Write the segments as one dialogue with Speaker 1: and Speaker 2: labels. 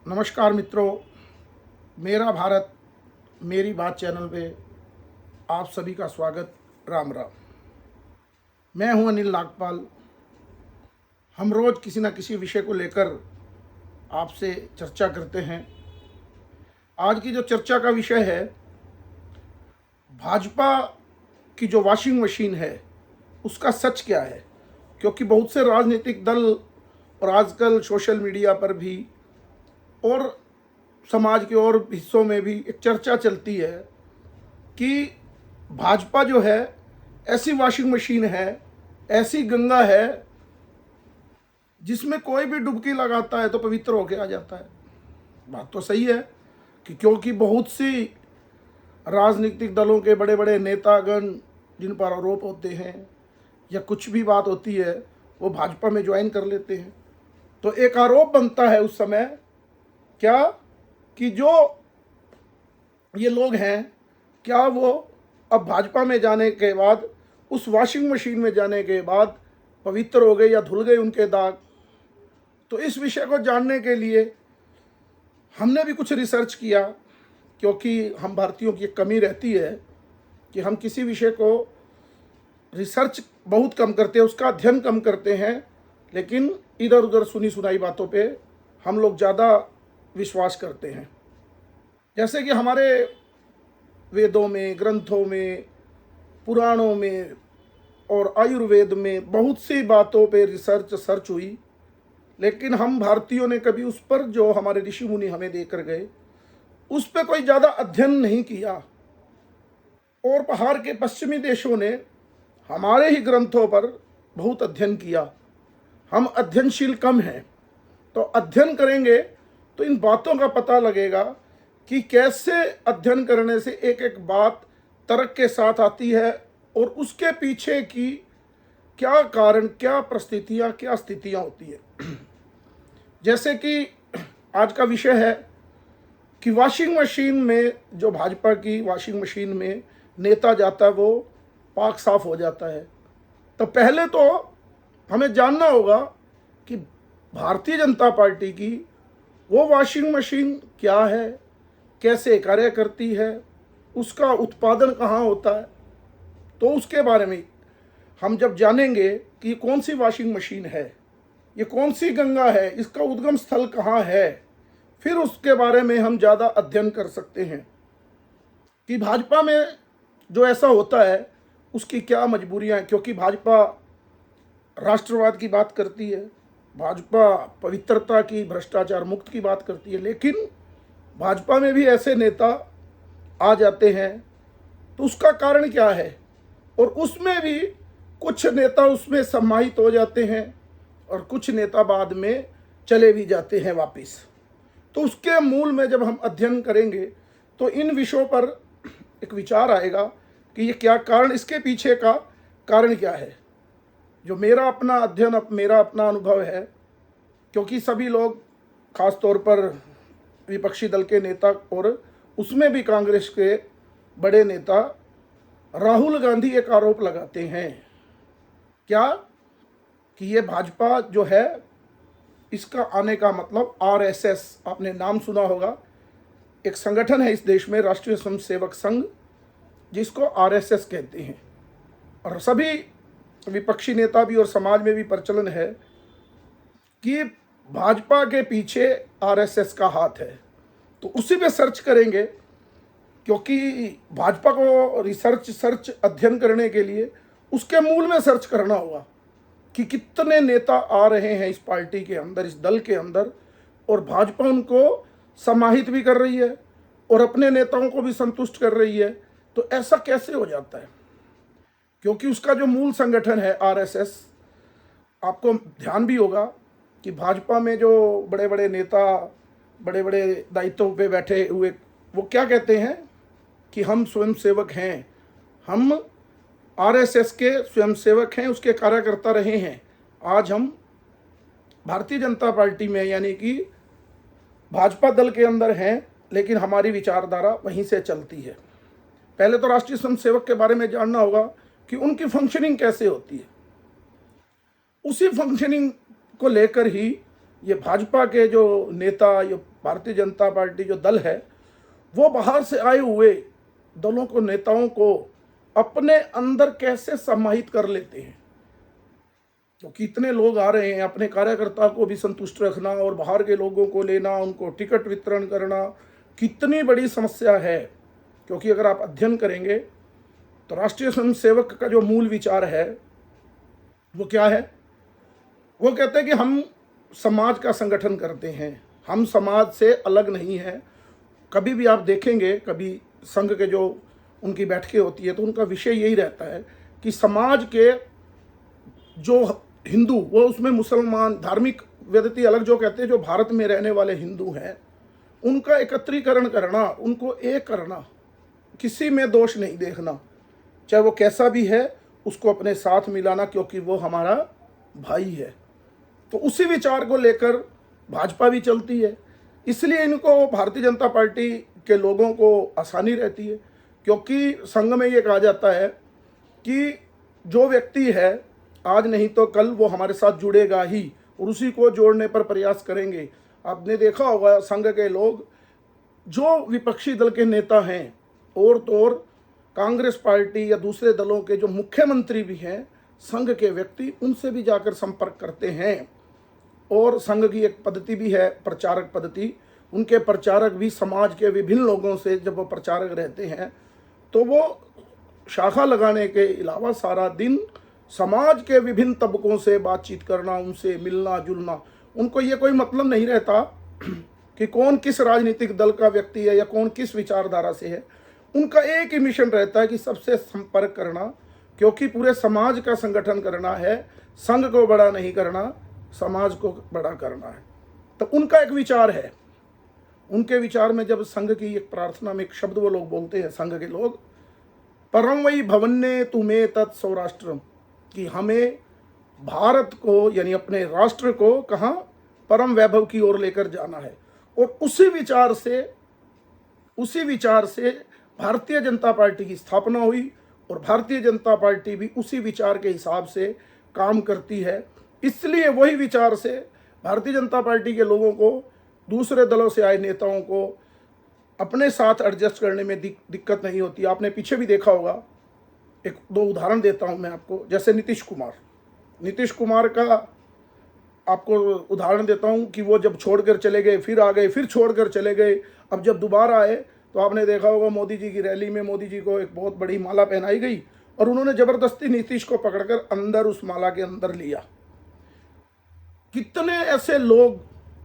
Speaker 1: नमस्कार मित्रों, मेरा भारत मेरी बात चैनल पे आप सभी का स्वागत। राम राम। मैं हूं अनिल नागपाल। हम रोज़ किसी न किसी विषय को लेकर आपसे चर्चा करते हैं। आज की जो चर्चा का विषय है, भाजपा की जो वॉशिंग मशीन है उसका सच क्या है। क्योंकि बहुत से राजनीतिक दल और आजकल सोशल मीडिया पर भी और समाज के और हिस्सों में भी एक चर्चा चलती है कि भाजपा जो है ऐसी वॉशिंग मशीन है, ऐसी गंगा है जिसमें कोई भी डुबकी लगाता है तो पवित्र होके आ जाता है। बात तो सही है कि क्योंकि बहुत सी राजनीतिक दलों के बड़े बड़े नेतागण जिन पर आरोप होते हैं या कुछ भी बात होती है वो भाजपा में ज्वाइन कर लेते हैं। तो एक आरोप बनता है उस समय क्या कि जो ये लोग हैं, क्या वो अब भाजपा में जाने के बाद, उस वॉशिंग मशीन में जाने के बाद पवित्र हो गए या धुल गए उनके दाग। तो इस विषय को जानने के लिए हमने भी कुछ रिसर्च किया, क्योंकि हम भारतीयों की एक कमी रहती है कि हम किसी विषय को रिसर्च बहुत कम करते हैं, उसका अध्ययन कम करते हैं, लेकिन इधर उधर सुनी सुनाई बातों पे हम लोग ज़्यादा विश्वास करते हैं। जैसे कि हमारे वेदों में, ग्रंथों में, पुराणों में और आयुर्वेद में बहुत सी बातों पे रिसर्च सर्च हुई, लेकिन हम भारतीयों ने कभी उस पर, जो हमारे ऋषि मुनि हमें देकर गए, उस पर कोई ज़्यादा अध्ययन नहीं किया। और बाहर के पश्चिमी देशों ने हमारे ही ग्रंथों पर बहुत अध्ययन किया। हम अध्ययनशील कम हैं। तो अध्ययन करेंगे तो इन बातों का पता लगेगा कि कैसे अध्ययन करने से एक एक बात तर्क के साथ आती है और उसके पीछे की क्या कारण, क्या परिस्थितियाँ, क्या स्थितियाँ होती है। जैसे कि आज का विषय है कि वॉशिंग मशीन में, जो भाजपा की वॉशिंग मशीन में नेता जाता है वो पाक साफ हो जाता है। तो पहले तो हमें जानना होगा कि भारतीय जनता पार्टी की वो वॉशिंग मशीन क्या है, कैसे कार्य करती है, उसका उत्पादन कहाँ होता है। तो उसके बारे में हम जब जानेंगे कि ये कौन सी वॉशिंग मशीन है, ये कौन सी गंगा है, इसका उद्गम स्थल कहाँ है, फिर उसके बारे में हम ज़्यादा अध्ययन कर सकते हैं कि भाजपा में जो ऐसा होता है उसकी क्या मजबूरियाँ हैं। क्योंकि भाजपा राष्ट्रवाद की बात करती है, भाजपा पवित्रता की, भ्रष्टाचार मुक्त की बात करती है, लेकिन भाजपा में भी ऐसे नेता आ जाते हैं। तो उसका कारण क्या है, और उसमें भी कुछ नेता उसमें सम्मानित हो जाते हैं और कुछ नेता बाद में चले भी जाते हैं वापस। तो उसके मूल में जब हम अध्ययन करेंगे तो इन विषयों पर एक विचार आएगा कि ये क्या कारण, इसके पीछे का कारण क्या है। जो मेरा अपना अध्ययन, मेरा अपना अनुभव है, क्योंकि सभी लोग, खास तौर पर विपक्षी दल के नेता और उसमें भी कांग्रेस के बड़े नेता राहुल गांधी एक आरोप लगाते हैं क्या कि ये भाजपा जो है, इसका आने का मतलब आरएसएस, आपने नाम सुना होगा, एक संगठन है इस देश में, राष्ट्रीय स्वयंसेवक संघ, जिसको आरएसएस कहते हैं। और सभी विपक्षी नेता भी और समाज में भी प्रचलन है कि भाजपा के पीछे आरएसएस का हाथ है। तो उसी पे सर्च करेंगे, क्योंकि भाजपा को सर्च अध्ययन करने के लिए उसके मूल में सर्च करना होगा कि कितने नेता आ रहे हैं इस पार्टी के अंदर, इस दल के अंदर, और भाजपा उनको समाहित भी कर रही है और अपने नेताओं को भी संतुष्ट कर रही है। तो ऐसा कैसे हो जाता है, क्योंकि उसका जो मूल संगठन है आरएसएस, आपको ध्यान भी होगा कि भाजपा में जो बड़े बड़े नेता, बड़े बड़े दायित्वों पे बैठे हुए, वो क्या कहते हैं कि हम स्वयंसेवक हैं, हम आरएसएस के स्वयंसेवक हैं, उसके कार्यकर्ता रहे हैं। आज हम भारतीय जनता पार्टी में, यानी कि भाजपा दल के अंदर हैं, लेकिन हमारी विचारधारा वहीं से चलती है। पहले तो राष्ट्रीय स्वयंसेवक के बारे में जानना होगा कि उनकी फंक्शनिंग कैसे होती है। उसी फंक्शनिंग को लेकर ही ये भाजपा के जो नेता, ये भारतीय जनता पार्टी जो दल है, वो बाहर से आए हुए दलों को, नेताओं को अपने अंदर कैसे समाहित कर लेते हैं। तो कितने लोग आ रहे हैं, अपने कार्यकर्ता को भी संतुष्ट रखना और बाहर के लोगों को लेना, उनको टिकट वितरण करना, कितनी बड़ी समस्या है। क्योंकि अगर आप अध्ययन करेंगे तो राष्ट्रीय स्वयंसेवक का जो मूल विचार है वो क्या है? वो कहते हैं कि हम समाज का संगठन करते हैं, हम समाज से अलग नहीं हैं। कभी भी आप देखेंगे, कभी संघ के जो उनकी बैठकें होती है तो उनका विषय यही रहता है कि समाज के जो हिंदू, वो उसमें मुसलमान, धार्मिक व्यक्ति अलग, जो कहते हैं जो भारत में रहने वाले हिंदू हैं, उनका एकत्रीकरण करना, उनको एक करना, किसी में दोष नहीं देखना, चाहे वो कैसा भी है उसको अपने साथ मिलाना, क्योंकि वो हमारा भाई है। तो उसी विचार को लेकर भाजपा भी चलती है। इसलिए इनको, भारतीय जनता पार्टी के लोगों को आसानी रहती है, क्योंकि संघ में ये कहा जाता है कि जो व्यक्ति है आज नहीं तो कल वो हमारे साथ जुड़ेगा ही, और उसी को जोड़ने पर प्रयास करेंगे। आपने देखा होगा संघ के लोग, जो विपक्षी दल के नेता हैं और तो और कांग्रेस पार्टी या दूसरे दलों के जो मुख्यमंत्री भी हैं, संघ के व्यक्ति, उनसे भी जाकर संपर्क करते हैं। और संघ की एक पद्धति भी है, प्रचारक पद्धति। उनके प्रचारक भी समाज के विभिन्न लोगों से, जब वो प्रचारक रहते हैं तो वो शाखा लगाने के अलावा सारा दिन समाज के विभिन्न तबकों से बातचीत करना, उनसे मिलना जुलना। उनको ये कोई मतलब नहीं रहता कि कौन किस राजनीतिक दल का व्यक्ति है या कौन किस विचारधारा से है। उनका एक ही मिशन रहता है कि सबसे संपर्क करना, क्योंकि पूरे समाज का संगठन करना है, संघ को बड़ा नहीं करना, समाज को बड़ा करना है। तो उनका एक विचार है। उनके विचार में जब संघ की एक प्रार्थना में एक शब्द वो लोग बोलते हैं, संघ के लोग, परम वही भवन्ने तुम्हें तत् सौराष्ट्रम, कि हमें भारत को, यानी अपने राष्ट्र को, कहाँ, परम वैभव की ओर लेकर जाना है। और उसी विचार से भारतीय जनता पार्टी की स्थापना हुई, और भारतीय जनता पार्टी भी उसी विचार के हिसाब से काम करती है। इसलिए वही विचार से भारतीय जनता पार्टी के लोगों को, दूसरे दलों से आए नेताओं को अपने साथ एडजस्ट करने में दिक्कत नहीं होती। आपने पीछे भी देखा होगा, एक दो उदाहरण देता हूं मैं आपको। जैसे नीतीश कुमार का आपको उदाहरण देता हूं कि वो जब छोड़कर चले गए, फिर आ गए, फिर छोड़कर चले गए। अब जब दोबारा आए तो आपने देखा होगा मोदी जी की रैली में मोदी जी को एक बहुत बड़ी माला पहनाई गई और उन्होंने जबरदस्ती नीतीश को पकड़कर अंदर, उस माला के अंदर लिया। कितने ऐसे लोग,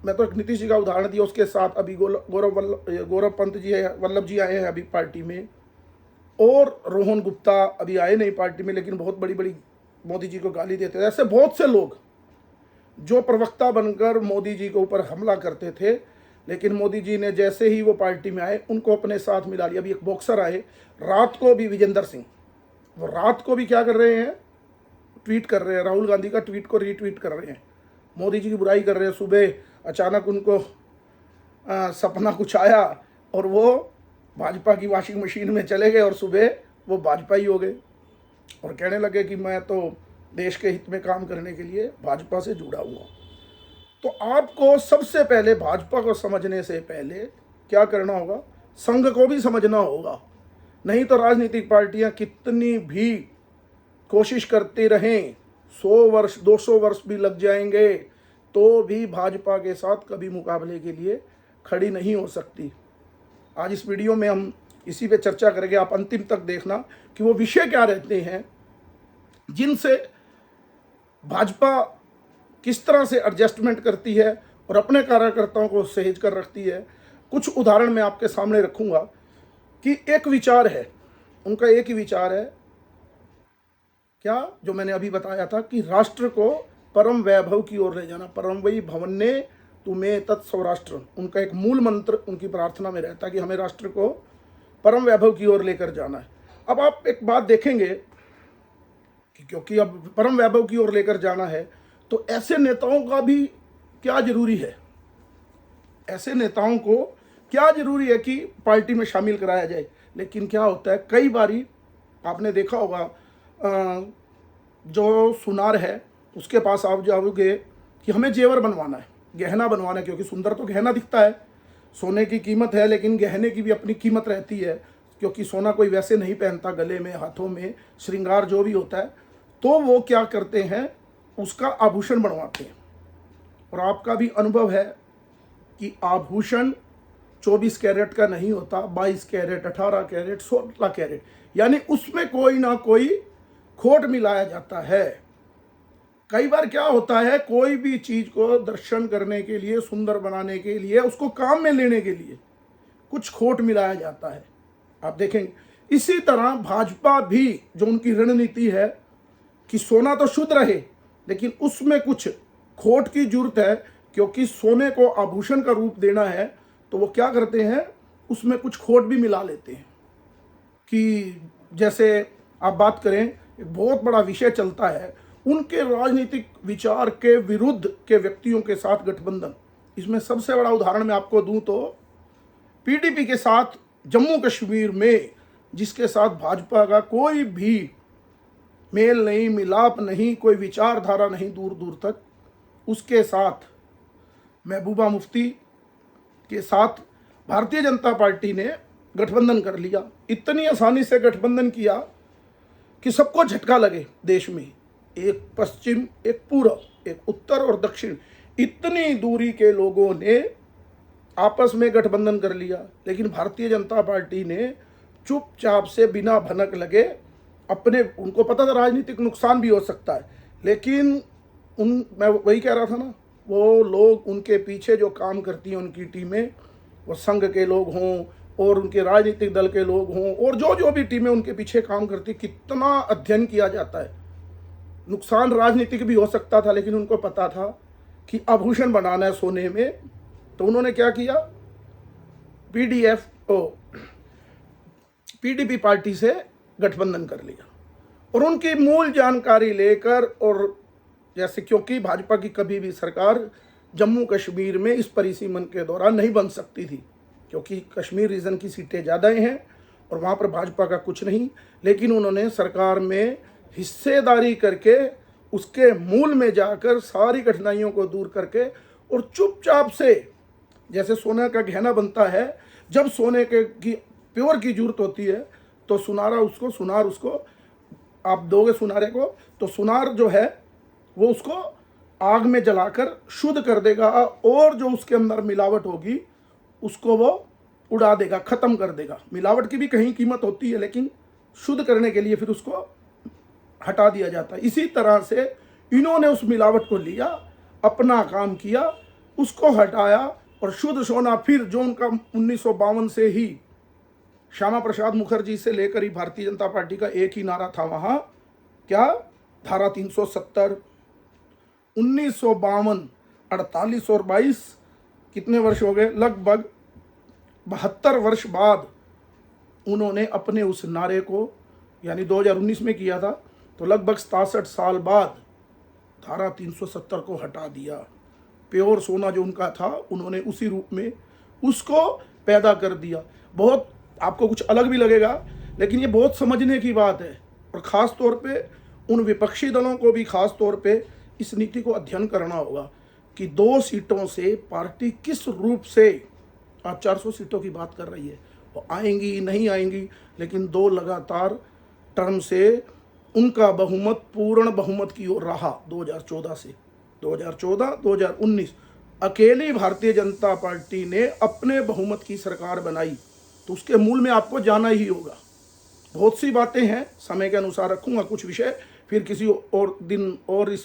Speaker 1: मैं तो एक नीतीश जी का उदाहरण दिया, उसके साथ अभी गौरव पंत जी है, वल्लभ जी आए हैं अभी पार्टी में, और रोहन गुप्ता अभी आए नहीं पार्टी में, लेकिन बहुत बड़ी बड़ी मोदी जी को गाली देते थे। ऐसे बहुत से लोग जो प्रवक्ता बनकर मोदी जी के ऊपर हमला करते थे, लेकिन मोदी जी ने जैसे ही वो पार्टी में आए उनको अपने साथ मिला लिया। अभी एक बॉक्सर आए रात को भी, विजेंदर सिंह, वो रात को भी क्या कर रहे हैं, ट्वीट कर रहे हैं, राहुल गांधी का ट्वीट को रीट्वीट कर रहे हैं, मोदी जी की बुराई कर रहे हैं। सुबह अचानक उनको सपना कुछ आया और वो भाजपा की वॉशिंग मशीन में चले गए और सुबह वो भाजपा ही हो गए और कहने लगे कि मैं तो देश के हित में काम करने के लिए भाजपा से जुड़ा हुआ। तो आपको सबसे पहले भाजपा को समझने से पहले क्या करना होगा, संघ को भी समझना होगा। नहीं तो राजनीतिक पार्टियां कितनी भी कोशिश करती रहें, 100 वर्ष 200 वर्ष भी लग जाएंगे, तो भी भाजपा के साथ कभी मुकाबले के लिए खड़ी नहीं हो सकती। आज इस वीडियो में हम इसी पे चर्चा करेंगे। आप अंतिम तक देखना कि वो विषय क्या रहते हैं जिनसे भाजपा किस तरह से एडजस्टमेंट करती है और अपने कार्यकर्ताओं को सहेज कर रखती है। कुछ उदाहरण मैं आपके सामने रखूंगा कि एक विचार है, उनका एक ही विचार है, क्या, जो मैंने अभी बताया था कि राष्ट्र को परम वैभव की ओर ले जाना, परम वही भवन्ने तुम्हें तत् सौराष्ट्र। उनका एक मूल मंत्र उनकी प्रार्थना में रहता है कि हमें राष्ट्र को परम वैभव की ओर लेकर जाना है। अब आप एक बात देखेंगे कि क्योंकि अब परम वैभव की ओर लेकर जाना है तो ऐसे नेताओं का भी क्या जरूरी है, ऐसे नेताओं को क्या जरूरी है कि पार्टी में शामिल कराया जाए। लेकिन क्या होता है, कई बारी आपने देखा होगा, जो सुनार है उसके पास आप जाओगे कि हमें जेवर बनवाना है, गहना बनवाना, क्योंकि सुंदर तो गहना दिखता है, सोने की कीमत है, लेकिन गहने की भी अपनी कीमत रहती है, क्योंकि सोना कोई वैसे नहीं पहनता, गले में, हाथों में, श्रृंगार जो भी होता है, तो वो क्या करते हैं, उसका आभूषण बनवाते हैं। और आपका भी अनुभव है कि आभूषण 24 कैरेट का नहीं होता, 22 कैरेट, 18 कैरेट, 16 कैरेट, यानी उसमें कोई ना कोई खोट मिलाया जाता है। कई बार क्या होता है, कोई भी चीज को दर्शन करने के लिए, सुंदर बनाने के लिए, उसको काम में लेने के लिए कुछ खोट मिलाया जाता है, आप देखेंगे। इसी तरह भाजपा भी, जो उनकी रणनीति है कि सोना तो शुद्ध रहे, लेकिन उसमें कुछ खोट की जरूरत है, क्योंकि सोने को आभूषण का रूप देना है, तो वो क्या करते हैं, उसमें कुछ खोट भी मिला लेते हैं। कि जैसे आप बात करें, एक बहुत बड़ा विषय चलता है, उनके राजनीतिक विचार के विरुद्ध के व्यक्तियों के साथ गठबंधन। इसमें सबसे बड़ा उदाहरण मैं आपको दूं तो पीडीपी के साथ जम्मू कश्मीर में, जिसके साथ भाजपा का कोई भी मेल नहीं, मिलाप नहीं, कोई विचारधारा नहीं दूर दूर तक, उसके साथ महबूबा मुफ्ती के साथ भारतीय जनता पार्टी ने गठबंधन कर लिया। इतनी आसानी से गठबंधन किया कि सबको झटका लगे देश में, एक पश्चिम, एक पूर्व, एक उत्तर और दक्षिण, इतनी दूरी के लोगों ने आपस में गठबंधन कर लिया। लेकिन भारतीय जनता पार्टी ने चुपचाप से, बिना भनक लगे, अपने, उनको पता था राजनीतिक नुकसान भी हो सकता है, लेकिन मैं वही कह रहा था ना, वो लोग, उनके पीछे जो काम करती हैं उनकी टीमें, वो संघ के लोग हों और उनके राजनीतिक दल के लोग हों, और जो जो भी टीमें उनके पीछे काम करती, कितना अध्ययन किया जाता है। नुकसान राजनीतिक भी हो सकता था, लेकिन उनको पता था कि आभूषण बनाना है सोने में, तो उन्होंने क्या किया, पीडीपी पार्टी से गठबंधन कर लिया। और उनकी मूल जानकारी लेकर, और जैसे, क्योंकि भाजपा की कभी भी सरकार जम्मू कश्मीर में इस परिसीमन के दौरान नहीं बन सकती थी, क्योंकि कश्मीर रीजन की सीटें ज़्यादा हैं और वहाँ पर भाजपा का कुछ नहीं, लेकिन उन्होंने सरकार में हिस्सेदारी करके, उसके मूल में जाकर सारी कठिनाइयों को दूर करके, और चुपचाप से, जैसे सोने का गहना बनता है, जब सोने के की प्योर की जरूरत होती है, तो सुनार उसको आप दोगे सुनारे को, तो सुनार जो है वो उसको आग में जलाकर शुद्ध कर देगा, और जो उसके अंदर मिलावट होगी उसको वो उड़ा देगा, ख़त्म कर देगा। मिलावट की भी कहीं कीमत होती है, लेकिन शुद्ध करने के लिए फिर उसको हटा दिया जाता है। इसी तरह से इन्होंने उस मिलावट को लिया, अपना काम किया, उसको हटाया, और शुद्ध सोना फिर, जो उनका 1952 से ही श्यामा प्रसाद मुखर्जी से लेकर ही भारतीय जनता पार्टी का एक ही नारा था वहाँ, क्या, धारा 370, 1952, 48 और 22, कितने वर्ष हो गए, लगभग 72 वर्ष बाद उन्होंने अपने उस नारे को, यानी 2019 में किया था, तो लगभग 67 साल बाद धारा 370 को हटा दिया। प्योर सोना जो उनका था, उन्होंने उसी रूप में उसको पैदा कर दिया। बहुत आपको कुछ अलग भी लगेगा, लेकिन ये बहुत समझने की बात है, और ख़ास तौर पे उन विपक्षी दलों को भी ख़ास तौर पे इस नीति को अध्ययन करना होगा कि 2 सीटों से पार्टी किस रूप से, आप 400 सीटों की बात कर रही है, वो आएंगी नहीं आएंगी, लेकिन 2 लगातार टर्म से उनका बहुमत पूर्ण बहुमत की ओर रहा। 2014 से 2014, 2019 अकेली भारतीय जनता पार्टी ने अपने बहुमत की सरकार बनाई, तो उसके मूल में आपको जाना ही होगा। बहुत सी बातें हैं, समय के अनुसार रखूंगा कुछ विषय, फिर किसी और दिन और इस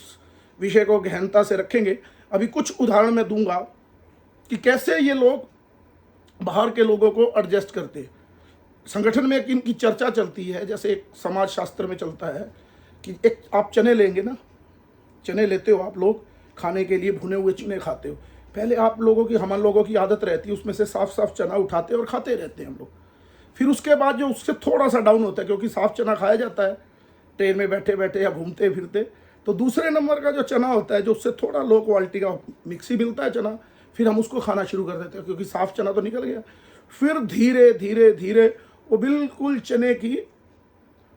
Speaker 1: विषय को गहनता से रखेंगे। अभी कुछ उदाहरण मैं दूंगा कि कैसे ये लोग बाहर के लोगों को एडजस्ट करते हैं। संगठन में एक इनकी चर्चा चलती है, जैसे एक समाज शास्त्र में चलता है कि एक आप चने लेंगे ना, चने लेते हो आप लोग खाने के लिए, भुने हुए चने खाते हो, पहले आप लोगों की, हम लोगों की आदत रहती है उसमें से साफ साफ चना उठाते हैं और खाते रहते हैं हम लोग। फिर उसके बाद जो उससे थोड़ा सा डाउन होता है, क्योंकि साफ चना खाया जाता है ट्रेन में बैठे बैठे या घूमते फिरते, तो दूसरे नंबर का जो चना होता है, जो उससे थोड़ा लो क्वालिटी का मिक्सी मिलता है चना, फिर हम उसको खाना शुरू कर देते हैं, क्योंकि साफ चना तो निकल गया। फिर धीरे धीरे धीरे वो बिल्कुल चने की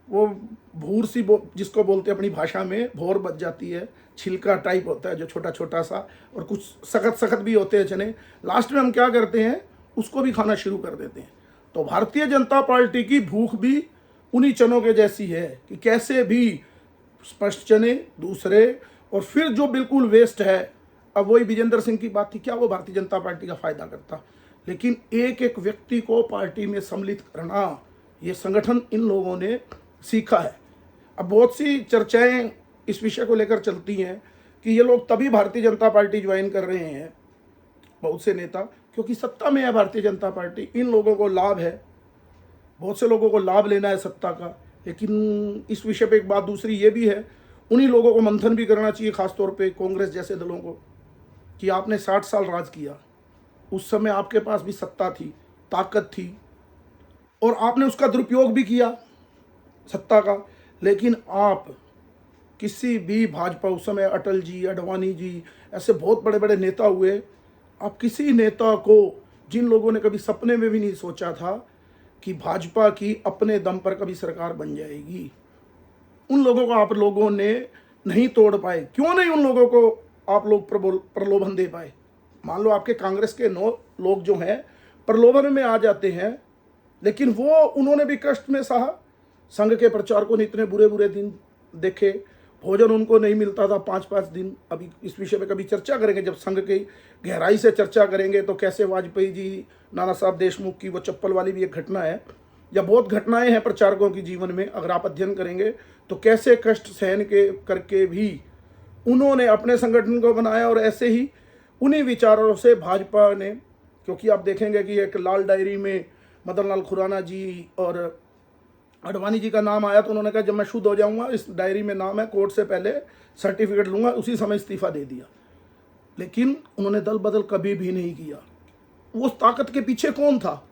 Speaker 1: वो भूर सी जिसको बोलते हैं अपनी भाषा में भोर बच जाती है, छिलका टाइप होता है जो छोटा छोटा सा, और कुछ सख्त सख्त भी होते हैं चने। लास्ट में हम क्या करते हैं, उसको भी खाना शुरू कर देते हैं। तो भारतीय जनता पार्टी की भूख भी उन्हीं चनों के जैसी है कि कैसे भी स्पष्ट चने दूसरे, और फिर जो बिल्कुल वेस्ट है। अब वही विजेंद्र सिंह की बात थी, क्या वो भारतीय जनता पार्टी का फायदा करता? लेकिन एक एक व्यक्ति को पार्टी में सम्मिलित करना, ये संगठन इन लोगों ने सीखा है। अब बहुत सी चर्चाएं इस विषय को लेकर चलती हैं कि ये लोग तभी भारतीय जनता पार्टी ज्वाइन कर रहे हैं, बहुत से नेता, क्योंकि सत्ता में है भारतीय जनता पार्टी, इन लोगों को लाभ है, बहुत से लोगों को लाभ लेना है सत्ता का। लेकिन इस विषय पे एक बात दूसरी ये भी है, उन्हीं लोगों को मंथन भी करना चाहिए, खासतौर पे कांग्रेस जैसे दलों को, कि आपने 60 साल राज किया, उस समय आपके पास भी सत्ता थी, ताकत थी, और आपने उसका दुरुपयोग भी किया सत्ता का। लेकिन आप किसी भी भाजपा, उस समय अटल जी, अडवाणी जी, ऐसे बहुत बड़े बड़े नेता हुए, आप किसी नेता को, जिन लोगों ने कभी सपने में भी नहीं सोचा था कि भाजपा की अपने दम पर कभी सरकार बन जाएगी, उन लोगों को आप लोगों ने नहीं तोड़ पाए। क्यों नहीं उन लोगों को आप लोग प्रलोभन दे पाए? मान लो आपके कांग्रेस के 9 लोग जो हैं प्रलोभन में आ जाते हैं, लेकिन वो उन्होंने भी कष्ट में सहा। संघ के प्रचारकों ने इतने बुरे बुरे दिन देखे, भोजन उनको नहीं मिलता था 5-5 दिन। अभी इस विषय पे कभी चर्चा करेंगे, जब संघ की गहराई से चर्चा करेंगे, तो कैसे वाजपेयी जी, नाना साहब देशमुख की वो चप्पल वाली भी एक घटना है, या बहुत घटनाएं हैं प्रचारकों की जीवन में, अगर आप अध्ययन करेंगे तो कैसे कष्ट सहन के करके भी उन्होंने अपने संगठन को बनाया। और ऐसे ही उन्हीं विचारों से भाजपा ने, क्योंकि आप देखेंगे कि एक लाल डायरी में मदन लाल खुराना जी और अडवाणी जी का नाम आया, तो उन्होंने कहा जब मैं शुद्ध हो जाऊंगा, इस डायरी में नाम है, कोर्ट से पहले सर्टिफिकेट लूंगा, उसी समय इस्तीफा दे दिया। लेकिन उन्होंने दल बदल कभी भी नहीं किया। उस ताकत के पीछे कौन था?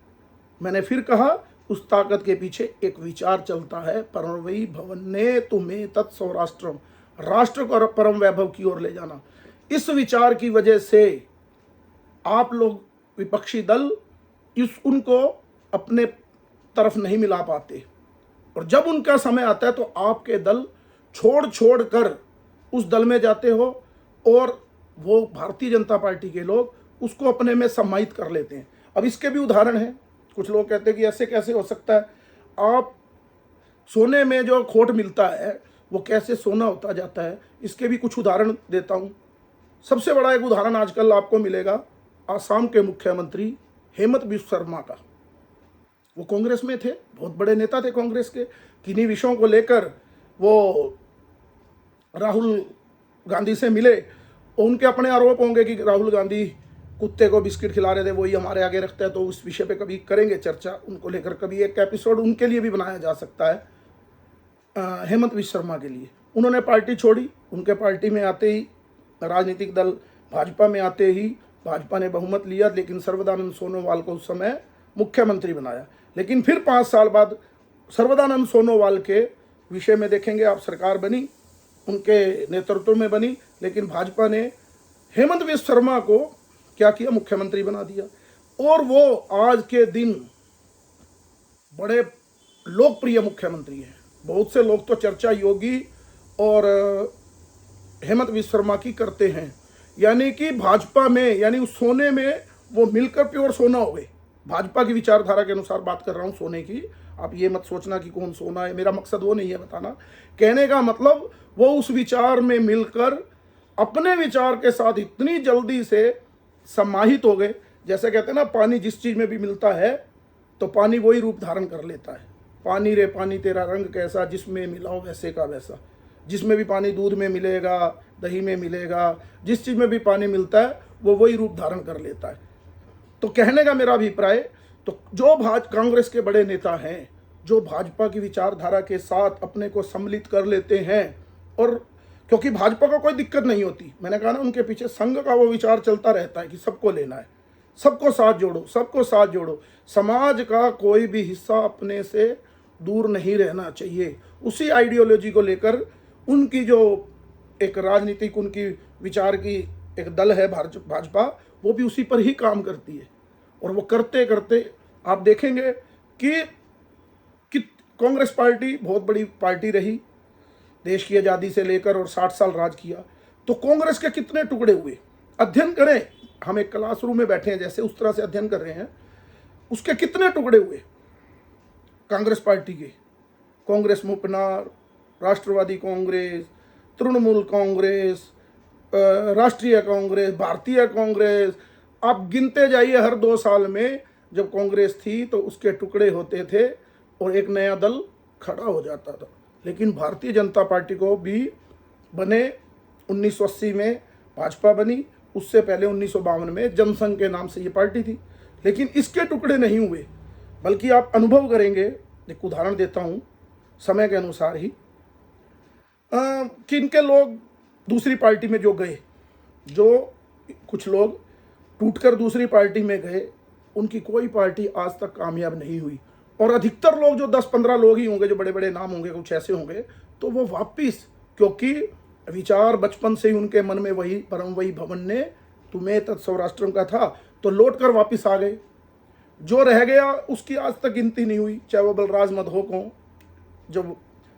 Speaker 1: मैंने फिर कहा, उस ताकत के पीछे एक विचार चलता है, परमवई भवने तुम्हें तत्सौराष्ट्रम, राष्ट्र को परम वैभव की ओर ले जाना। इस विचार की वजह से आप लोग विपक्षी दल उनको अपने तरफ नहीं मिला पाते, और जब उनका समय आता है तो आपके दल छोड़ छोड़ कर उस दल में जाते हो, और वो भारतीय जनता पार्टी के लोग उसको अपने में सम्मानित कर लेते हैं। अब इसके भी उदाहरण हैं। कुछ लोग कहते हैं कि ऐसे कैसे हो सकता है, आप सोने में जो खोट मिलता है वो कैसे सोना होता जाता है, इसके भी कुछ उदाहरण देता हूँ। सबसे बड़ा एक उदाहरण आजकल आपको मिलेगा आसाम के मुख्यमंत्री हेमंत बिस्व शर्मा का। वो कांग्रेस में थे, बहुत बड़े नेता थे कांग्रेस के, किन्हीं विषयों को लेकर वो राहुल गांधी से मिले, और उनके अपने आरोप होंगे कि राहुल गांधी कुत्ते को बिस्किट खिला रहे थे, वही हमारे आगे रखते हैं। तो उस विषय पे कभी करेंगे चर्चा, उनको लेकर कभी एक एपिसोड उनके लिए भी बनाया जा सकता है। हेमंत बिस्व शर्मा के लिए उन्होंने पार्टी छोड़ी, उनके पार्टी में आते ही, राजनीतिक दल भाजपा में आते ही भाजपा ने बहुमत लिया, लेकिन सर्वदानंद सोनोवाल को उस समय मुख्यमंत्री बनाया। लेकिन फिर 5 साल बाद सर्वदानंद सोनोवाल के विषय में देखेंगे आप, सरकार बनी, उनके नेतृत्व में बनी, लेकिन भाजपा ने हेमंत बिस्व शर्मा को क्या किया, मुख्यमंत्री बना दिया। और वो आज के दिन बड़े लोकप्रिय मुख्यमंत्री हैं। बहुत से लोग तो चर्चा योगी और हेमंत बिस्व शर्मा की करते हैं, यानी कि भाजपा में, यानी उस सोने में वो मिलकर प्योर सोना हो गए। भाजपा की विचारधारा के अनुसार बात कर रहा हूँ सोने की, आप ये मत सोचना कि कौन सोना है, मेरा मकसद वो नहीं है बताना। कहने का मतलब वो उस विचार में मिलकर अपने विचार के साथ इतनी जल्दी से समाहित हो गए। जैसे कहते हैं ना, पानी जिस चीज़ में भी मिलता है तो पानी वही रूप धारण कर लेता है। पानी रे पानी तेरा रंग कैसा, जिसमें मिलाओ वैसे का वैसा। जिसमें भी पानी, दूध में मिलेगा, दही में मिलेगा, जिस चीज़ में भी पानी मिलता है वो वही रूप धारण कर लेता है। तो कहने का मेरा अभिप्राय, तो जो कांग्रेस के बड़े नेता हैं, जो भाजपा की विचारधारा के साथ अपने को सम्मिलित कर लेते हैं, और क्योंकि भाजपा को कोई दिक्कत नहीं होती, मैंने कहा ना, उनके पीछे संघ का वो विचार चलता रहता है कि सबको लेना है, सबको साथ जोड़ो, सबको साथ जोड़ो, समाज का कोई भी हिस्सा अपने से दूर नहीं रहना चाहिए। उसी आइडियोलॉजी को लेकर उनकी जो एक राजनीतिक, उनकी विचार की एक दल है भाजपा, वो भी उसी पर ही काम करती है। और वो करते करते आप देखेंगे कि कांग्रेस पार्टी बहुत बड़ी पार्टी रही, देश की आज़ादी से लेकर, और 60 साल राज किया। तो कांग्रेस के कितने टुकड़े हुए, अध्ययन करें, हम एक क्लासरूम में बैठे हैं जैसे, उस तरह से अध्ययन कर रहे हैं। उसके कितने टुकड़े हुए कांग्रेस पार्टी के? कांग्रेस मुपनार, राष्ट्रवादी कांग्रेस, तृणमूल कांग्रेस, राष्ट्रीय कांग्रेस, भारतीय कांग्रेस, आप गिनते जाइए। हर 2 साल में जब कांग्रेस थी तो उसके टुकड़े होते थे और एक नया दल खड़ा हो जाता था। लेकिन भारतीय जनता पार्टी को भी बने 1980 में भाजपा बनी, उससे पहले 1952 में जनसंघ के नाम से ये पार्टी थी। लेकिन इसके टुकड़े नहीं हुए, बल्कि आप अनुभव करेंगे। एक उदाहरण देता हूँ समय के अनुसार ही, कि इनके लोग दूसरी पार्टी में जो गए, जो कुछ लोग टूटकर दूसरी पार्टी में गए, उनकी कोई पार्टी आज तक कामयाब नहीं हुई। और अधिकतर लोग, जो 10-15 लोग ही होंगे, जो बड़े बड़े नाम होंगे, कुछ ऐसे होंगे, तो वो वापिस, क्योंकि विचार बचपन से ही उनके मन में वही परम वही भवन ने तुम्हें तत्सौराष्ट्रम का था, तो लौट कर वापिस आ गए। जो रह गया उसकी आज तक गिनती नहीं हुई, चाहे वो बलराज मधोक हों, जब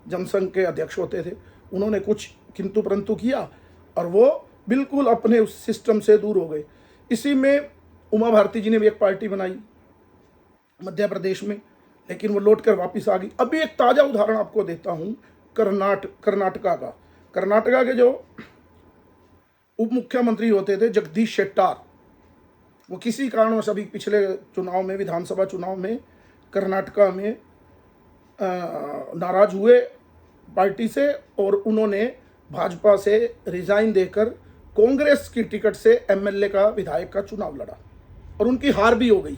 Speaker 1: जनसंघ के अध्यक्ष होते थे, उन्होंने कुछ किंतु परंतु किया और वो बिल्कुल अपने उस सिस्टम से दूर हो गए। इसी में उमा भारती जी ने भी एक पार्टी बनाई मध्य प्रदेश में, लेकिन वो लौट कर वापिस आ गई। अभी एक ताज़ा उदाहरण आपको देता हूँ कर्नाटका का। कर्नाटका के जो उप मुख्यमंत्री होते थे जगदीश शेट्टार, वो किसी कारणवश अभी पिछले चुनाव में, विधानसभा चुनाव में कर्नाटका में नाराज हुए पार्टी से, और उन्होंने भाजपा से रिजाइन देकर कांग्रेस की टिकट से एमएलए का, विधायक का चुनाव लड़ा, और उनकी हार भी हो गई।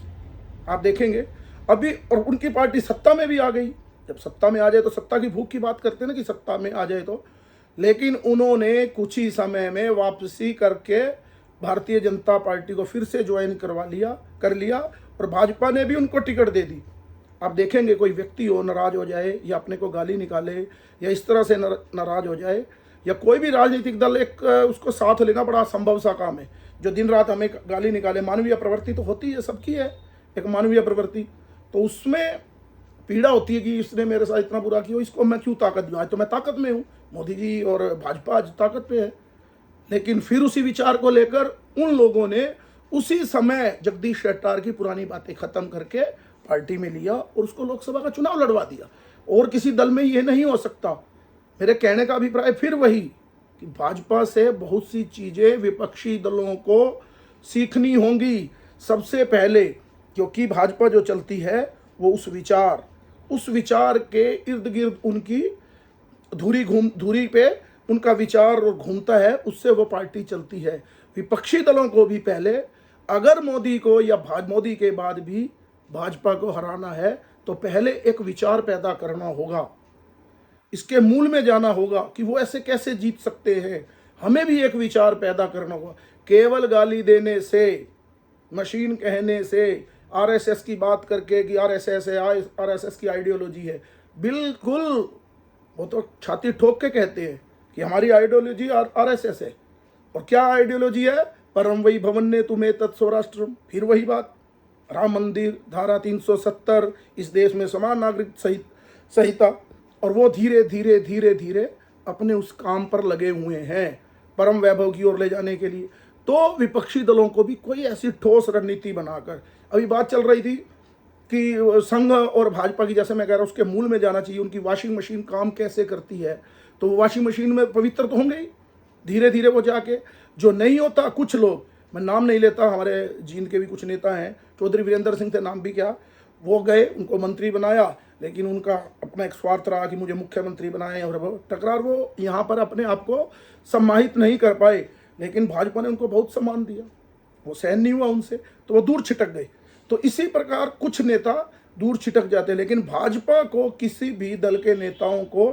Speaker 1: आप देखेंगे अभी, और उनकी पार्टी सत्ता में भी आ गई। जब सत्ता में आ जाए तो सत्ता की भूख की बात करते हैं ना, कि सत्ता में आ जाए तो। लेकिन उन्होंने कुछ ही समय में वापसी करके भारतीय जनता पार्टी को फिर से ज्वाइन कर लिया, और भाजपा ने भी उनको टिकट दे दी। आप देखेंगे कोई व्यक्ति हो, नाराज हो जाए या अपने को गाली निकाले या इस तरह से नाराज हो जाए, या कोई भी राजनीतिक दल, एक उसको साथ लेना बड़ा संभव सा काम है। जो दिन रात हमें गाली निकाले, मानवीय प्रवृत्ति तो होती है, सबकी है एक मानवीय प्रवृत्ति, तो उसमें पीड़ा होती है कि इसने मेरे साथ इतना बुरा किया, इसको मैं क्यों ताकत दूँ। आज तो मैं ताकत में हूँ, मोदी जी और भाजपा आज ताकत पे है। लेकिन फिर उसी विचार को लेकर उन लोगों ने उसी समय जगदीश शेट्टार की पुरानी बातें खत्म करके पार्टी में लिया और उसको लोकसभा का चुनाव लड़वा दिया। और किसी दल में ये नहीं हो सकता। मेरे कहने का अभिप्राय फिर वही, कि भाजपा से बहुत सी चीज़ें विपक्षी दलों को सीखनी होंगी सबसे पहले, क्योंकि भाजपा जो चलती है वो उस विचार के इर्द गिर्द उनकी धुरी पे उनका विचार और घूमता है, उससे वो पार्टी चलती है। विपक्षी दलों को भी पहले, अगर मोदी को या मोदी के बाद भी भाजपा को हराना है, तो पहले एक विचार पैदा करना होगा, इसके मूल में जाना होगा कि वो ऐसे कैसे जीत सकते हैं। हमें भी एक विचार पैदा करना होगा। केवल गाली देने से, मशीन कहने से, आरएसएस की बात करके कि आरएसएस है, आरएसएस की आइडियोलॉजी है, बिल्कुल वो तो छाती ठोक के कहते हैं कि हमारी आइडियोलॉजी आरएसएस है। और क्या आइडियोलॉजी है? परम वही भवन ने तुम्हें तत्सौराष्ट्रम। फिर वही बात, राम मंदिर, धारा 370, इस देश में समान नागरिक संहिता, और वो धीरे धीरे धीरे धीरे अपने उस काम पर लगे हुए हैं परम वैभव की ओर ले जाने के लिए। तो विपक्षी दलों को भी कोई ऐसी ठोस रणनीति बनाकर, अभी बात चल रही थी कि संघ और भाजपा की, जैसे मैं कह रहा हूँ, उसके मूल में जाना चाहिए। उनकी वॉशिंग मशीन काम कैसे करती है, तो वो वॉशिंग मशीन में पवित्र तो होंगे ही, धीरे धीरे वो जाके, जो नहीं होता, कुछ लोग, मैं नाम नहीं लेता, हमारे जींद के भी कुछ नेता हैं, चौधरी वीरेंद्र सिंह थे, नाम भी क्या, वो गए, उनको मंत्री बनाया, लेकिन उनका अपना एक स्वार्थ रहा कि मुझे मुख्यमंत्री बनाए, और वो टकरार, वो यहाँ पर अपने आप को सम्मानित नहीं कर पाए। लेकिन भाजपा ने उनको बहुत सम्मान दिया, वो सहन नहीं हुआ उनसे, तो वो दूर छिटक गए। तो इसी प्रकार कुछ नेता दूर छिटक जाते हैं, लेकिन भाजपा को किसी भी दल के नेताओं को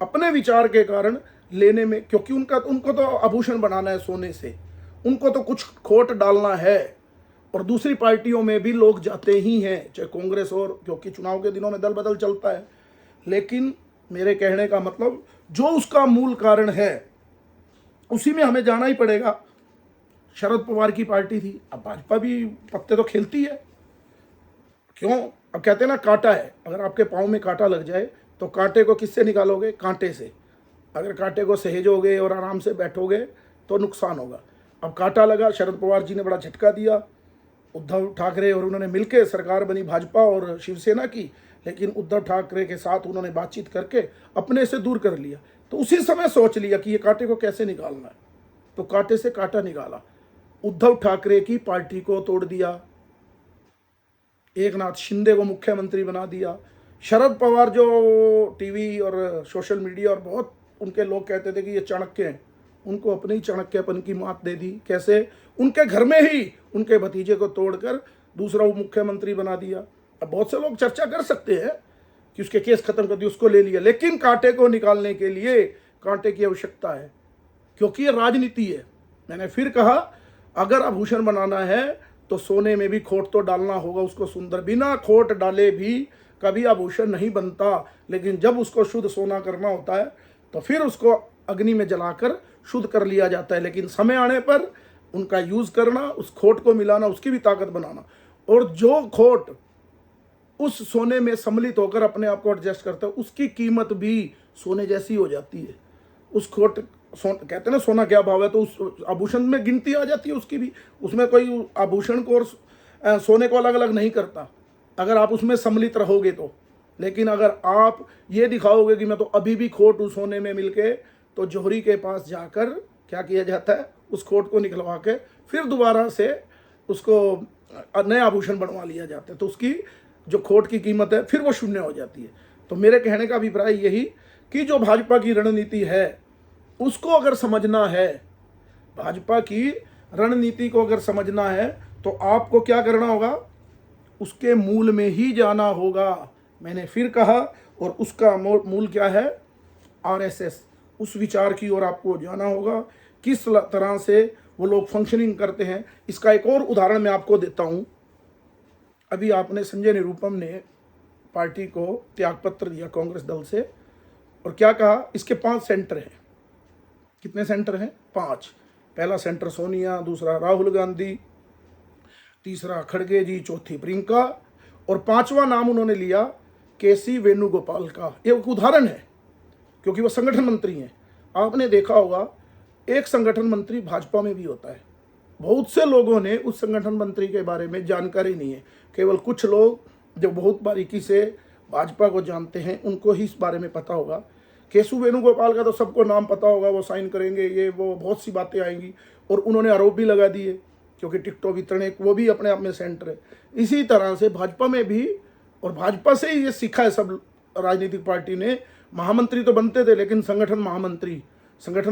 Speaker 1: अपने विचार के कारण लेने में, क्योंकि उनको तो आभूषण बनाना है सोने से, उनको तो कुछ खोट डालना है। और दूसरी पार्टियों में भी लोग जाते ही हैं, चाहे कांग्रेस और, क्योंकि चुनाव के दिनों में दल बदल चलता है। लेकिन मेरे कहने का मतलब, जो उसका मूल कारण है उसी में हमें जाना ही पड़ेगा। शरद पवार की पार्टी थी, अब भाजपा भी पत्ते तो खेलती है, क्यों? अब कहते हैं ना कांटा है, अगर आपके पाँव में कांटा लग जाए तो कांटे को किससे निकालोगे? कांटे से। अगर कांटे को सहेजोगे और आराम से बैठोगे तो नुकसान होगा। अब कांटा लगा, शरद पवार जी ने बड़ा झटका दिया, उद्धव ठाकरे और उन्होंने मिलकर सरकार बनी भाजपा और शिवसेना की, लेकिन उद्धव ठाकरे के साथ उन्होंने बातचीत करके अपने से दूर कर लिया। तो उसी समय सोच लिया कि ये कांटे को कैसे निकालना है, तो कांटे से कांटा निकाला, उद्धव ठाकरे की पार्टी को तोड़ दिया, एकनाथ शिंदे को मुख्यमंत्री बना दिया। शरद पवार जो टीवी और सोशल मीडिया और बहुत उनके लोग कहते थे कि ये चाणक्य हैं, उनको अपने ही चाणक्यपन की मात दे दी। कैसे? उनके घर में ही उनके भतीजे को तोड़कर दूसरा उप मुख्यमंत्री बना दिया। अब बहुत से लोग चर्चा कर सकते हैं कि उसके केस खत्म कर दिए, उसको ले लिया, लेकिन कांटे को निकालने के लिए कांटे की आवश्यकता है, क्योंकि ये राजनीति है। मैंने फिर कहा, अगर आभूषण बनाना है तो सोने में भी खोट तो डालना होगा, उसको सुंदर। बिना खोट डाले भी कभी आभूषण नहीं बनता, लेकिन जब उसको शुद्ध सोना करना होता है तो फिर उसको अग्नि में जलाकर शुद्ध कर लिया जाता है। लेकिन समय आने पर उनका यूज़ करना, उस खोट को मिलाना, उसकी भी ताकत बनाना, और जो खोट उस सोने में सम्मिलित होकर अपने आप को एडजस्ट करता है, उसकी कीमत भी सोने जैसी हो जाती है। उस खोट कहते हैं ना सोना क्या भाव है, तो उस आभूषण में गिनती आ जाती है उसकी भी। उसमें कोई आभूषण को और सोने को अलग अलग नहीं करता, अगर आप उसमें सम्मिलित रहोगे तो। लेकिन अगर आप ये दिखाओगे कि मैं तो अभी भी खोट उस सोने में मिलके, तो जौहरी के पास जाकर क्या किया जाता है, उस खोट को निकलवा के फिर दोबारा से उसको नया आभूषण बनवा लिया जाता है, तो उसकी जो खोट की कीमत है फिर वो शून्य हो जाती है। तो मेरे कहने का अभिप्राय यही कि जो भाजपा की रणनीति है उसको अगर समझना है, भाजपा की रणनीति को अगर समझना है, तो आपको क्या करना होगा? उसके मूल में ही जाना होगा। मैंने फिर कहा, और उसका मूल क्या है? आरएसएस। उस विचार की ओर आपको जाना होगा, किस तरह से वो लोग फंक्शनिंग करते हैं। इसका एक और उदाहरण मैं आपको देता हूँ। अभी आपने संजय निरुपम ने पार्टी को त्यागपत्र दिया कांग्रेस दल से, और क्या कहा? इसके 5 सेंटर हैं। कितने सेंटर हैं? 5। पहला सेंटर सोनिया, दूसरा राहुल गांधी, तीसरा खड़गे जी, चौथी प्रियंका, और 5वां नाम उन्होंने लिया केसी वेणुगोपाल का। ये एक उदाहरण है, क्योंकि वो संगठन मंत्री हैं। आपने देखा होगा, एक संगठन मंत्री भाजपा में भी होता है। बहुत से लोगों ने उस संगठन मंत्री के बारे में जानकारी नहीं है। केवल कुछ लोग जो बहुत बारीकी से भाजपा को जानते हैं, उनको ही इस बारे में पता होगा। केशव वेणुगोपाल का तो सबको नाम पता होगा, वो साइन करेंगे, ये वो बहुत सी बातें आएंगी। और उन्होंने आरोप भी लगा दिए, क्योंकि टिकटॉक वितरण वो भी अपने आप में सेंटर है। इसी तरह से भाजपा में भी, और भाजपा से ही ये सीखा है सब राजनीतिक पार्टी ने। महामंत्री तो बनते थे, लेकिन संगठन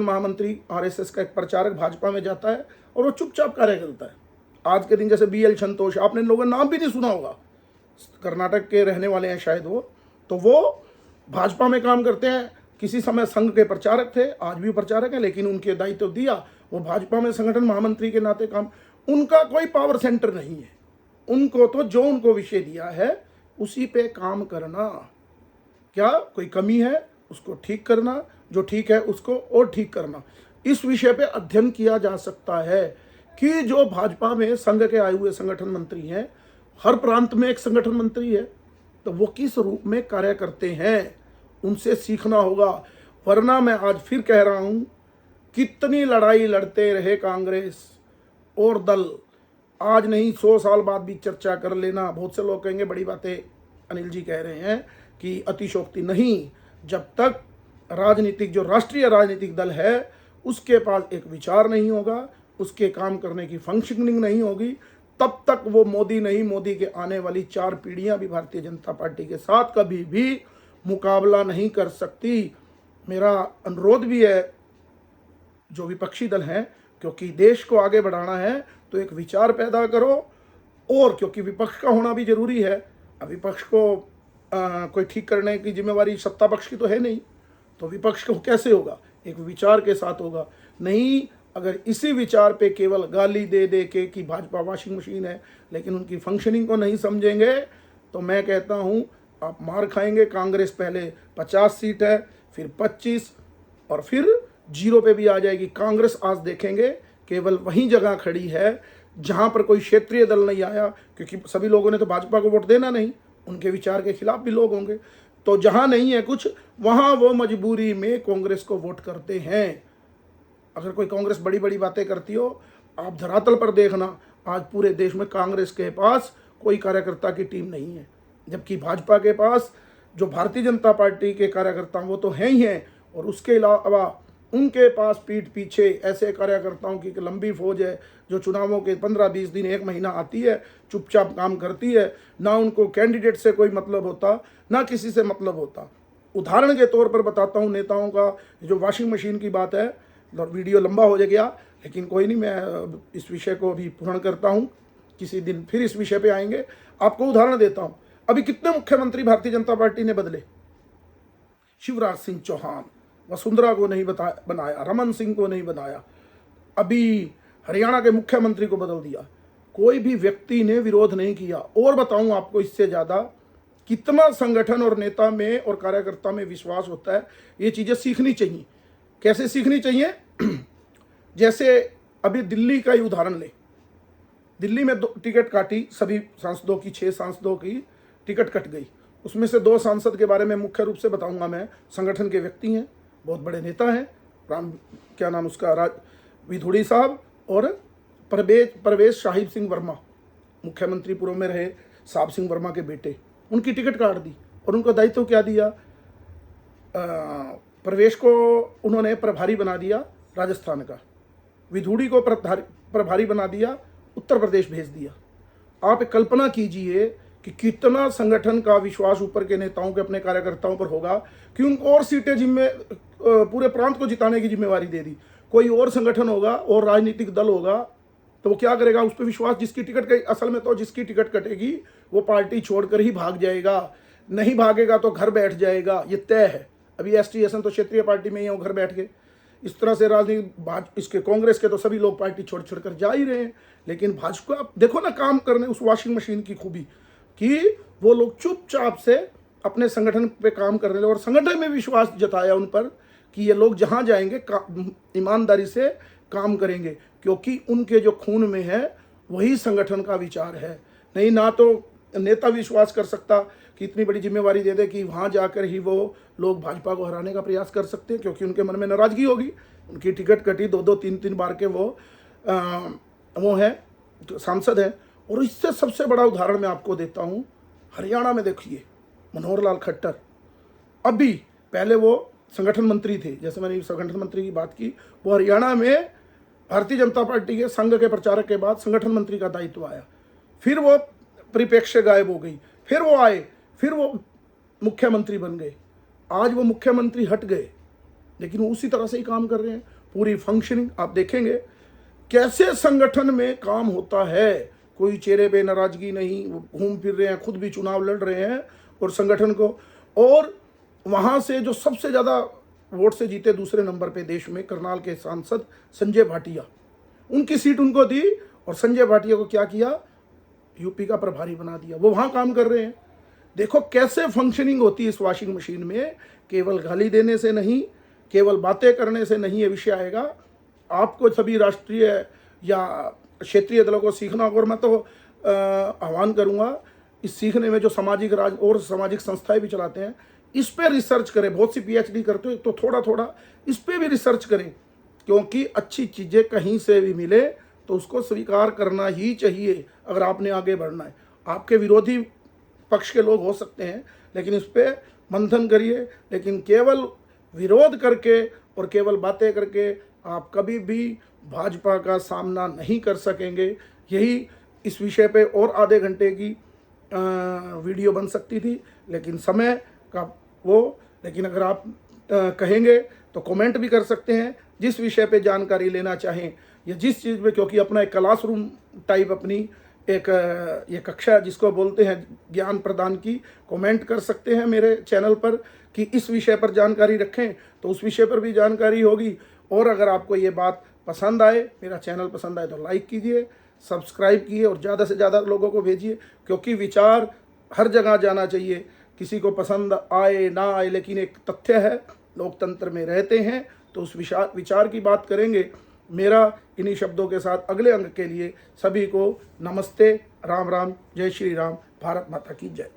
Speaker 1: महामंत्री आरएसएस का एक प्रचारक भाजपा में जाता है और वो चुपचाप कार्य करता है। आज के दिन जैसे BL संतोष, आपने लोगों ने नाम भी नहीं सुना होगा, कर्नाटक के रहने वाले हैं शायद वो, तो वो भाजपा में काम करते हैं। किसी समय संघ के प्रचारक थे, आज भी प्रचारक हैं, लेकिन उनके दायित्व तो दिया, वो भाजपा में संगठन महामंत्री के नाते काम। उनका कोई पावर सेंटर नहीं है, उनको तो जो उनको विषय दिया है उसी पे काम करना। क्या कोई कमी है उसको ठीक करना, जो ठीक है उसको और ठीक करना। इस विषय पे अध्ययन किया जा सकता है कि जो भाजपा में संघ के आए हुए संगठन मंत्री हैं, हर प्रांत में एक संगठन मंत्री है, तो वो किस रूप में कार्य करते हैं, उनसे सीखना होगा। वरना मैं आज फिर कह रहा हूं, कितनी लड़ाई लड़ते रहे कांग्रेस और दल, आज नहीं 100 साल बाद भी चर्चा कर लेना। बहुत से लोग कहेंगे बड़ी बातें अनिल जी कह रहे हैं कि अतिशोक्ति नहीं। जब तक राजनीतिक जो राष्ट्रीय राजनीतिक दल है उसके पास एक विचार नहीं होगा, उसके काम करने की फंक्शनिंग नहीं होगी, तब तक वो मोदी नहीं, मोदी के आने वाली 4 पीढ़ियां भी भारतीय जनता पार्टी के साथ कभी भी मुकाबला नहीं कर सकती। मेरा अनुरोध भी है जो विपक्षी दल हैं, क्योंकि देश को आगे बढ़ाना है तो एक विचार पैदा करो, और क्योंकि विपक्ष का होना भी जरूरी है। अब विपक्ष को कोई ठीक करने की जिम्मेवारी सत्ता पक्ष की तो है नहीं, तो विपक्ष को कैसे होगा? एक विचार के साथ होगा। नहीं, अगर इसी विचार पे केवल गाली दे दे के कि भाजपा वॉशिंग मशीन है, लेकिन उनकी फंक्शनिंग को नहीं समझेंगे, तो मैं कहता हूं आप मार खाएंगे। कांग्रेस पहले 50 सीट है, फिर 25, और फिर 0 पे भी आ जाएगी। कांग्रेस आज देखेंगे केवल वही जगह खड़ी है जहाँ पर कोई क्षेत्रीय दल नहीं आया, क्योंकि सभी लोगों ने तो भाजपा को वोट देना नहीं, उनके विचार के खिलाफ भी लोग होंगे, तो जहाँ नहीं है कुछ वहाँ वो मजबूरी में कांग्रेस को वोट करते हैं। अगर कोई कांग्रेस बड़ी बड़ी बातें करती हो, आप धरातल पर देखना, आज पूरे देश में कांग्रेस के पास कोई कार्यकर्ता की टीम नहीं है, जबकि भाजपा के पास जो भारतीय जनता पार्टी के कार्यकर्ता वो तो हैं ही हैं, और उसके अलावा उनके पास पीठ पीछे ऐसे कार्यकर्ताओं की लंबी फौज है जो चुनावों के 15-20 दिन 1 महीना आती है, चुपचाप काम करती है, ना उनको कैंडिडेट से कोई मतलब होता, ना किसी से मतलब होता। उदाहरण के तौर पर बताता हूँ नेताओं का, जो वॉशिंग मशीन की बात है, वीडियो लंबा हो गया, लेकिन कोई नहीं, मैं इस विषय को अभी पूर्ण करता हूँ, किसी दिन फिर इस विषय पे आएंगे। आपको उदाहरण देता हूँ, अभी कितने मुख्यमंत्री भारतीय जनता पार्टी ने बदले? शिवराज सिंह चौहान, वसुंधरा को नहीं बनाया, रमन सिंह को नहीं बनाया, अभी हरियाणा के मुख्यमंत्री को बदल दिया, कोई भी व्यक्ति ने विरोध नहीं किया। और बताऊं आपको इससे ज़्यादा कितना संगठन और नेता में और कार्यकर्ता में विश्वास होता है। ये चीज़ें सीखनी चाहिए। कैसे सीखनी चाहिए? जैसे अभी दिल्ली का ही उदाहरण ले, दिल्ली में 2 टिकट काटी, सभी सांसदों की, 6 सांसदों की टिकट कट गई। उसमें से 2 सांसद के बारे में मुख्य रूप से बताऊंगा मैं, संगठन के व्यक्ति हैं, बहुत बड़े नेता हैं, क्या नाम उसका, विधुड़ी साहब और परवेश साहिब सिंह वर्मा, मुख्यमंत्री पूर्व में रहे, साहब सिंह वर्मा के बेटे, उनकी टिकट काट दी। और उनको दायित्व क्या दिया? परवेश को उन्होंने प्रभारी बना दिया राजस्थान का, विधुड़ी को प्रभारी बना दिया, उत्तर प्रदेश भेज दिया। आप कल्पना कीजिए कि कितना संगठन का विश्वास ऊपर के नेताओं के अपने कार्यकर्ताओं पर होगा कि उनको और सीटें पूरे प्रांत को जिताने की जिम्मेवारी दे दी। कोई और संगठन होगा और राजनीतिक दल होगा तो वो क्या करेगा? उस पर विश्वास, जिसकी टिकट असल में तो जिसकी टिकट कटेगी वो पार्टी छोड़कर ही भाग जाएगा, नहीं भागेगा तो घर बैठ जाएगा, ये तय है। अभी एसटी एसन तो क्षेत्रीय पार्टी में ही वो घर बैठ गए। इस तरह से राजनीति, इसके कांग्रेस के तो सभी लोग पार्टी छोड़ कर जा ही रहे हैं, लेकिन भाजपा देखो ना काम करने, उस वॉशिंग मशीन की खूबी कि वो लोग चुपचाप से अपने संगठन पे काम करने लगे और संगठन में विश्वास जताया उन पर कि ये लोग जहां जाएंगे ईमानदारी से काम करेंगे, क्योंकि उनके जो खून में है वही संगठन का विचार है। नहीं, ना तो नेता विश्वास कर सकता कि इतनी बड़ी जिम्मेवारी दे दे कि वहां जाकर ही वो लोग भाजपा को हराने का प्रयास कर सकते हैं, क्योंकि उनके मन में नाराजगी होगी। उनकी टिकट कटी, 2-2, 3-3 बार के वो है सांसद हैं। और इससे सबसे बड़ा उदाहरण मैं आपको देता हूं, हरियाणा में देखिए मनोहर लाल खट्टर, अभी पहले वो संगठन मंत्री थे, जैसे मैंने संगठन मंत्री की बात की, वो हरियाणा में भारतीय जनता पार्टी के संघ के प्रचारक के बाद संगठन मंत्री का दायित्व आया, फिर वो परिप्रेक्ष्य गायब हो गई, फिर वो आए, फिर वो मुख्यमंत्री बन गए। आज वो मुख्यमंत्री हट गए, लेकिन वो उसी तरह से ही काम कर रहे हैं। पूरी फंक्शनिंग आप देखेंगे कैसे संगठन में काम होता है, कोई चेहरे पे नाराजगी नहीं, वो घूम फिर रहे हैं, खुद भी चुनाव लड़ रहे हैं और संगठन को, और वहाँ से जो सबसे ज़्यादा वोट से जीते दूसरे नंबर पे देश में करनाल के सांसद संजय भाटिया, उनकी सीट उनको दी और संजय भाटिया को क्या किया? यूपी का प्रभारी बना दिया। वो वहाँ काम कर रहे हैं। देखो कैसे फंक्शनिंग होती है इस वॉशिंग मशीन में। केवल गाली देने से नहीं, केवल बातें करने से नहीं ये विषय आएगा। आपको सभी राष्ट्रीय या क्षेत्रीय दलों को सीखना होगा, और मैं तो आह्वान करूँगा इस सीखने में जो सामाजिक राज और सामाजिक संस्थाएं भी चलाते हैं, इस पे रिसर्च करें। बहुत सी पीएचडी करते हो तो थोड़ा थोड़ा इस पे भी रिसर्च करें, क्योंकि अच्छी चीज़ें कहीं से भी मिले तो उसको स्वीकार करना ही चाहिए अगर आपने आगे बढ़ना है। आपके विरोधी पक्ष के लोग हो सकते हैं, लेकिन इस पर मंथन करिए। लेकिन केवल विरोध करके और केवल बातें करके आप कभी भी भाजपा का सामना नहीं कर सकेंगे। यही इस विषय पे और आधे घंटे की वीडियो बन सकती थी, लेकिन समय का लेकिन अगर आप कहेंगे तो कमेंट भी कर सकते हैं। जिस विषय पे जानकारी लेना चाहें या जिस चीज़ में, क्योंकि अपना एक क्लासरूम टाइप अपनी एक ये कक्षा जिसको बोलते हैं ज्ञान प्रदान की, कमेंट कर सकते हैं मेरे चैनल पर कि इस विषय पर जानकारी रखें, तो उस विषय पर भी जानकारी होगी। और अगर आपको ये बात पसंद आए, मेरा चैनल पसंद आए, तो लाइक कीजिए, सब्सक्राइब कीजिए और ज़्यादा से ज़्यादा लोगों को भेजिए, क्योंकि विचार हर जगह जाना चाहिए। किसी को पसंद आए ना आए, लेकिन एक तथ्य है, लोकतंत्र में रहते हैं तो उस विचार की बात करेंगे मेरा इन्हीं शब्दों के साथ अगले अंक के लिए सभी को नमस्ते, राम राम, जय श्री राम, भारत माता की जय।